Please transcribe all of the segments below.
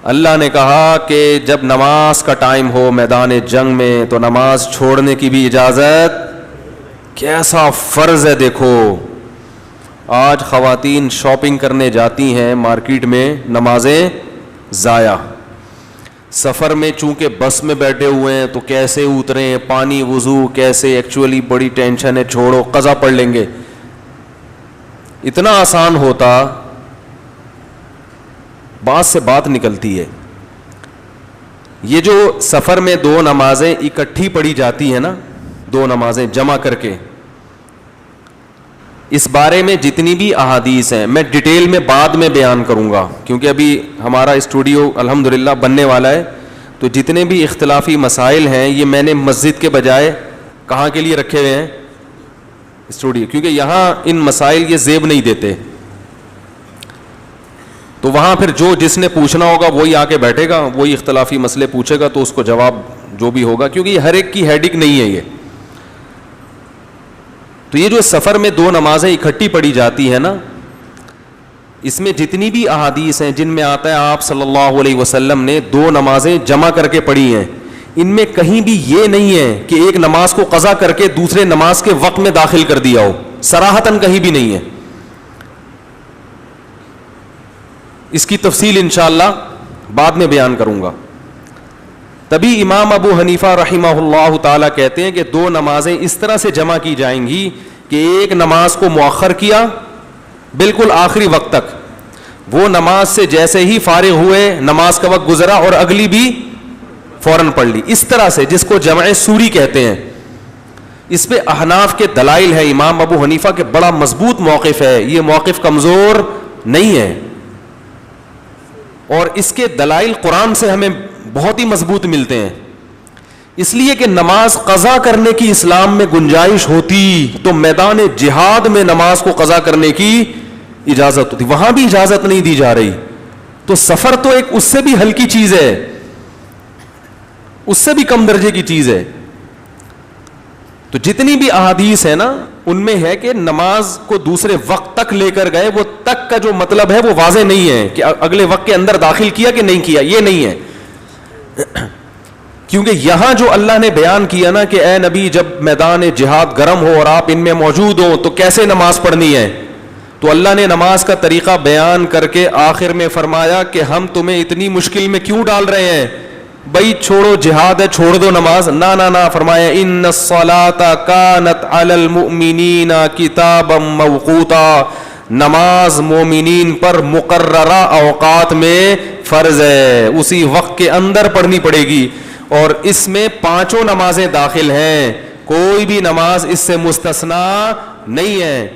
اللہ نے کہا کہ جب نماز کا ٹائم ہو میدان جنگ میں تو نماز چھوڑنے کی بھی اجازت. کیسا فرض ہے دیکھو. آج خواتین شاپنگ کرنے جاتی ہیں مارکیٹ میں، نمازیں ضائع. سفر میں چونکہ بس میں بیٹھے ہوئے ہیں تو کیسے اتریں، پانی وضو کیسے، ایکچولی بڑی ٹینشن ہے، چھوڑو قضا پڑھ لیں گے. اتنا آسان ہوتا، بات سے بات نکلتی ہے. یہ جو سفر میں دو نمازیں اکٹھی پڑھی جاتی ہیں نا، دو نمازیں جمع کر کے، اس بارے میں جتنی بھی احادیث ہیں میں ڈیٹیل میں بعد میں بیان کروں گا، کیونکہ ابھی ہمارا اسٹوڈیو الحمدللہ بننے والا ہے. تو جتنے بھی اختلافی مسائل ہیں یہ میں نے مسجد کے بجائے کہاں کے لیے رکھے ہوئے ہیں؟ اسٹوڈیو. کیونکہ یہاں ان مسائل یہ زیب نہیں دیتے، تو وہاں پھر جس نے پوچھنا ہوگا وہی آ کے بیٹھے گا، وہی اختلافی مسئلے پوچھے گا، تو اس کو جواب جو بھی ہوگا، کیونکہ یہ ہر ایک کی ہیڈک نہیں ہے یہ. تو یہ جو سفر میں دو نمازیں اکٹھی پڑھی جاتی ہیں نا، اس میں جتنی بھی احادیث ہیں جن میں آتا ہے آپ صلی اللہ علیہ وسلم نے دو نمازیں جمع کر کے پڑھی ہیں، ان میں کہیں بھی یہ نہیں ہے کہ ایک نماز کو قضا کر کے دوسرے نماز کے وقت میں داخل کر دیا ہو. صراحتاً کہیں بھی نہیں ہے. اس کی تفصیل انشاءاللہ بعد میں بیان کروں گا. تبھی امام ابو حنیفہ رحمہ اللہ تعالی کہتے ہیں کہ دو نمازیں اس طرح سے جمع کی جائیں گی کہ ایک نماز کو مؤخر کیا بالکل آخری وقت تک، وہ نماز سے جیسے ہی فارغ ہوئے نماز کا وقت گزرا اور اگلی بھی فوراً پڑھ لی. اس طرح سے، جس کو جمع سوری کہتے ہیں. اس پہ احناف کے دلائل ہے، امام ابو حنیفہ کے بڑا مضبوط موقف ہے، یہ موقف کمزور نہیں ہے، اور اس کے دلائل قرآن سے ہمیں بہت ہی مضبوط ملتے ہیں. اس لیے کہ نماز قضا کرنے کی اسلام میں گنجائش ہوتی تو میدان جہاد میں نماز کو قضا کرنے کی اجازت ہوتی، وہاں بھی اجازت نہیں دی جا رہی. تو سفر تو ایک اس سے بھی ہلکی چیز ہے، اس سے بھی کم درجے کی چیز ہے. تو جتنی بھی احادیث ہے نا، ان میں ہے کہ نماز کو دوسرے وقت تک لے کر گئے، وہ تک کا جو مطلب ہے وہ واضح نہیں ہے کہ اگلے وقت کے اندر داخل کیا کہ نہیں کیا، یہ نہیں ہے. کیونکہ یہاں جو اللہ نے بیان کیا نا کہ اے نبی جب میدان جہاد گرم ہو اور آپ ان میں موجود ہو تو کیسے نماز پڑھنی ہے، تو اللہ نے نماز کا طریقہ بیان کر کے آخر میں فرمایا کہ ہم تمہیں اتنی مشکل میں کیوں ڈال رہے ہیں، بھائی چھوڑو جہاد ہے چھوڑ دو نماز. نہ فرمایا ان الصلاۃ کانت علی المؤمنین کتابا موقوتا، نماز مومنین پر مقررہ اوقات میں فرض ہے، اسی وقت کے اندر پڑھنی پڑے گی. اور اس میں پانچوں نمازیں داخل ہیں، کوئی بھی نماز اس سے مستثنا نہیں ہے.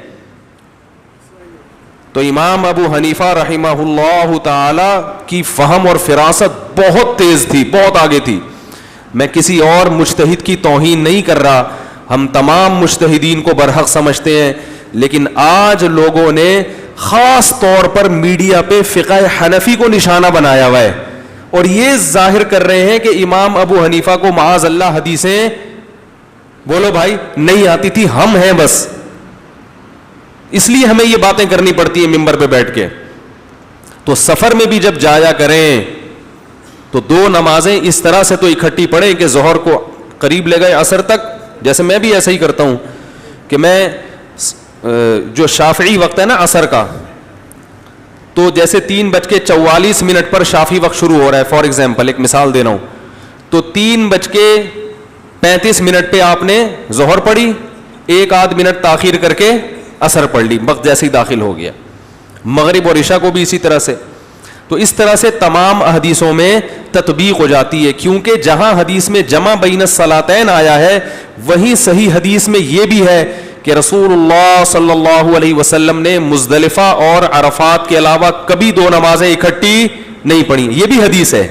تو امام ابو حنیفہ رحمہ اللہ تعالی کی فہم اور فراست بہت تیز تھی، بہت آگے تھی. میں کسی اور مجتہد کی توہین نہیں کر رہا، ہم تمام مجتہدین کو برحق سمجھتے ہیں، لیکن آج لوگوں نے خاص طور پر میڈیا پہ فقہ حنفی کو نشانہ بنایا ہوا ہے، اور یہ ظاہر کر رہے ہیں کہ امام ابو حنیفہ کو معاذ اللہ حدیثیں بولو بھائی نہیں آتی تھی، ہم ہیں بس، اس لیے ہمیں یہ باتیں کرنی پڑتی ہیں ممبر پہ بیٹھ کے. تو سفر میں بھی جب جایا کریں تو دو نمازیں اس طرح سے تو اکٹھی پڑھیں کہ ظہر کو قریب لے گئے عصر تک. جیسے میں بھی ایسا ہی کرتا ہوں کہ میں جو شافعی وقت ہے نا عصر کا، تو جیسے 3:44 پر شافعی وقت شروع ہو رہا ہے، فار ایگزامپل ایک مثال دے رہا ہوں، تو 3:35 پہ آپ نے ظہر پڑھی، 1 منٹ تاخیر کر کے عصر پڑھ لی، وقت جیسے ہی داخل ہو گیا. مغرب اور عشاء کو بھی اسی طرح سے. تو اس طرح سے تمام حدیثوں میں تطبیق ہو جاتی ہے، کیونکہ جہاں حدیث میں جمع بین الصلاتین آیا ہے وہیں صحیح حدیث میں یہ بھی ہے کہ رسول اللہ صلی اللہ علیہ وسلم نے مزدلفہ اور عرفات کے علاوہ کبھی دو نمازیں اکٹھی نہیں پڑھی. یہ بھی حدیث ہے،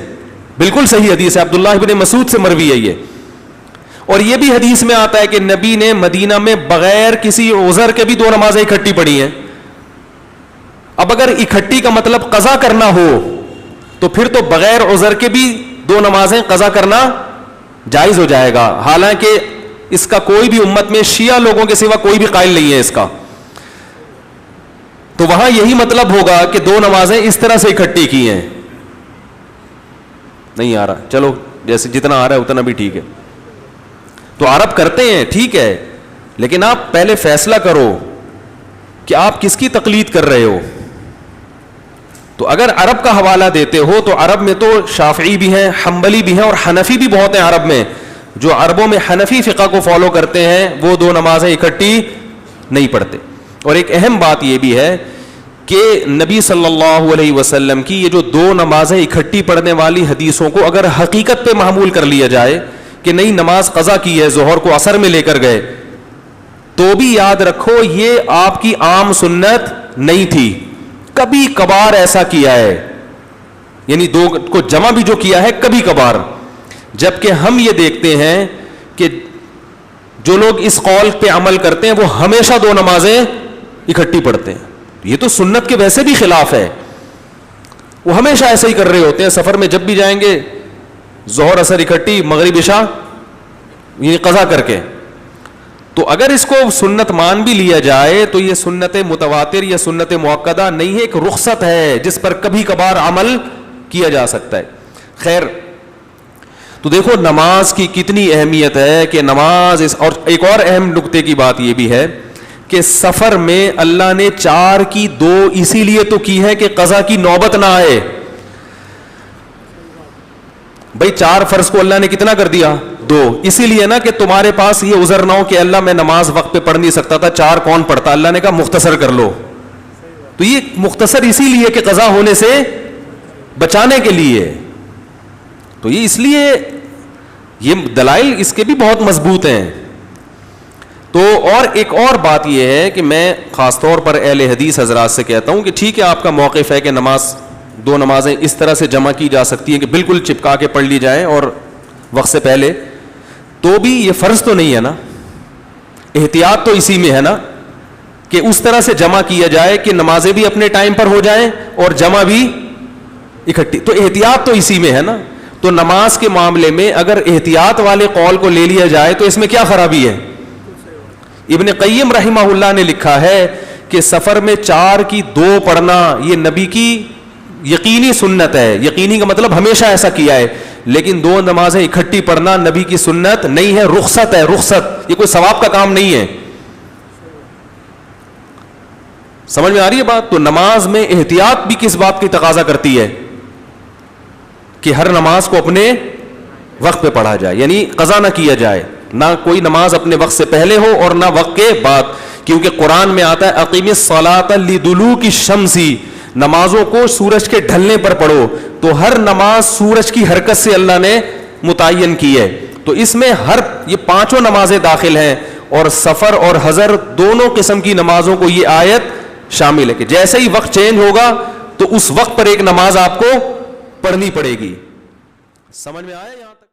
بالکل صحیح حدیث ہے، عبداللہ ابن مسعود سے مروی ہے یہ. اور یہ بھی حدیث میں آتا ہے کہ نبی نے مدینہ میں بغیر کسی عذر کے بھی دو نمازیں اکٹھی پڑھی ہیں. اب اگر اکٹھی کا مطلب قضا کرنا ہو تو پھر تو بغیر عذر کے بھی دو نمازیں قضا کرنا جائز ہو جائے گا، حالانکہ اس کا کوئی بھی امت میں شیعہ لوگوں کے سوا کوئی بھی قائل نہیں ہے اس کا. تو وہاں یہی مطلب ہوگا کہ دو نمازیں اس طرح سے اکٹھی کی ہیں. نہیں آ رہا, چلو جیسے جتنا آ رہا ہے اتنا بھی ٹھیک ہے. تو عرب کرتے ہیں ٹھیک ہے, لیکن آپ پہلے فیصلہ کرو کہ آپ کس کی تقلید کر رہے ہو. تو اگر عرب کا حوالہ دیتے ہو تو عرب میں تو شافعی بھی ہیں, حنبلی بھی ہیں اور حنفی بھی بہت ہیں عرب میں. جو عربوں میں حنفی فقہ کو فالو کرتے ہیں وہ دو نمازیں اکٹھی نہیں پڑھتے. اور ایک اہم بات یہ بھی ہے کہ نبی صلی اللہ علیہ وسلم کی یہ جو دو نمازیں اکٹھی پڑھنے والی حدیثوں کو اگر حقیقت پہ محمول کر لیا جائے کہ نہیں نماز قضا کی ہے, ظہر کو عصر میں لے کر گئے, تو بھی یاد رکھو یہ آپ کی عام سنت نہیں تھی, کبھی کبھار ایسا کیا ہے, یعنی دو کو جمع بھی جو کیا ہے کبھی کبھار. جبکہ ہم یہ دیکھتے ہیں کہ جو لوگ اس قول پہ عمل کرتے ہیں وہ ہمیشہ دو نمازیں اکٹھی پڑھتے ہیں. یہ تو سنت کے ویسے بھی خلاف ہے, وہ ہمیشہ ایسا ہی کر رہے ہوتے ہیں. سفر میں جب بھی جائیں گے ظہر عصر اکٹھی, مغرب عشاء یہ قضا کر کے. تو اگر اس کو سنت مان بھی لیا جائے تو یہ سنت متواتر یا سنت مؤکدہ نہیں ہے, ایک رخصت ہے جس پر کبھی کبھار عمل کیا جا سکتا ہے. خیر, تو دیکھو نماز کی کتنی اہمیت ہے کہ نماز اور ایک اور اہم نقطے کی بات یہ بھی ہے کہ سفر میں اللہ نے 4 کی 2 اسی لیے تو کی ہے کہ قضا کی نوبت نہ آئے. بھائی 4 فرض کو اللہ نے کتنا کر دیا 2, اسی لیے نا کہ تمہارے پاس یہ عذر نہ ہو کہ اللہ میں نماز وقت پہ پڑھ نہیں سکتا تھا, 4 کون پڑھتا, اللہ نے کہا مختصر کر لو. تو یہ مختصر اسی لیے کہ قضا ہونے سے بچانے کے لیے. تو یہ اس لیے یہ دلائل اس کے بھی بہت مضبوط ہیں. تو اور ایک اور بات یہ ہے کہ میں خاص طور پر اہل حدیث حضرات سے کہتا ہوں کہ ٹھیک ہے آپ کا موقف ہے کہ نماز 2 نمازیں اس طرح سے جمع کی جا سکتی ہیں کہ بالکل چپکا کے پڑھ لی جائیں اور وقت سے پہلے, تو بھی یہ فرض تو نہیں ہے نا, احتیاط تو اسی میں ہے نا کہ اس طرح سے جمع کیا جائے کہ نمازیں بھی اپنے ٹائم پر ہو جائیں اور جمع بھی اکٹھی. تو احتیاط تو اسی میں ہے نا. تو نماز کے معاملے میں اگر احتیاط والے قول کو لے لیا جائے تو اس میں کیا خرابی ہے. ابن قیم رحمہ اللہ نے لکھا ہے کہ سفر میں 4 کی 2 پڑھنا یہ نبی کی یقینی سنت ہے. یقینی کا مطلب ہمیشہ ایسا کیا ہے, لیکن 2 نمازیں اکٹھی پڑھنا نبی کی سنت نہیں ہے, رخصت ہے, رخصت. یہ کوئی ثواب کا کام نہیں ہے. سمجھ میں آ رہی ہے بات. تو نماز میں احتیاط بھی کس بات کی تقاضا کرتی ہے کہ ہر نماز کو اپنے وقت پہ پڑھا جائے, یعنی قضا نہ کیا جائے, نہ کوئی نماز اپنے وقت سے پہلے ہو اور نہ وقت کے بعد. کیونکہ قرآن میں آتا ہے اقیم الصلاۃ لدلوک الشمس, نمازوں کو سورج کے ڈھلنے پر پڑھو. تو ہر نماز سورج کی حرکت سے اللہ نے متعین کی ہے. تو اس میں یہ 5 نمازیں داخل ہیں, اور سفر اور حضر دونوں قسم کی نمازوں کو یہ آیت شامل ہے کہ جیسے ہی وقت چینج ہوگا تو اس وقت پر ایک نماز آپ کو پڑھنی پڑے گی. سمجھ میں آیا یہاں تک؟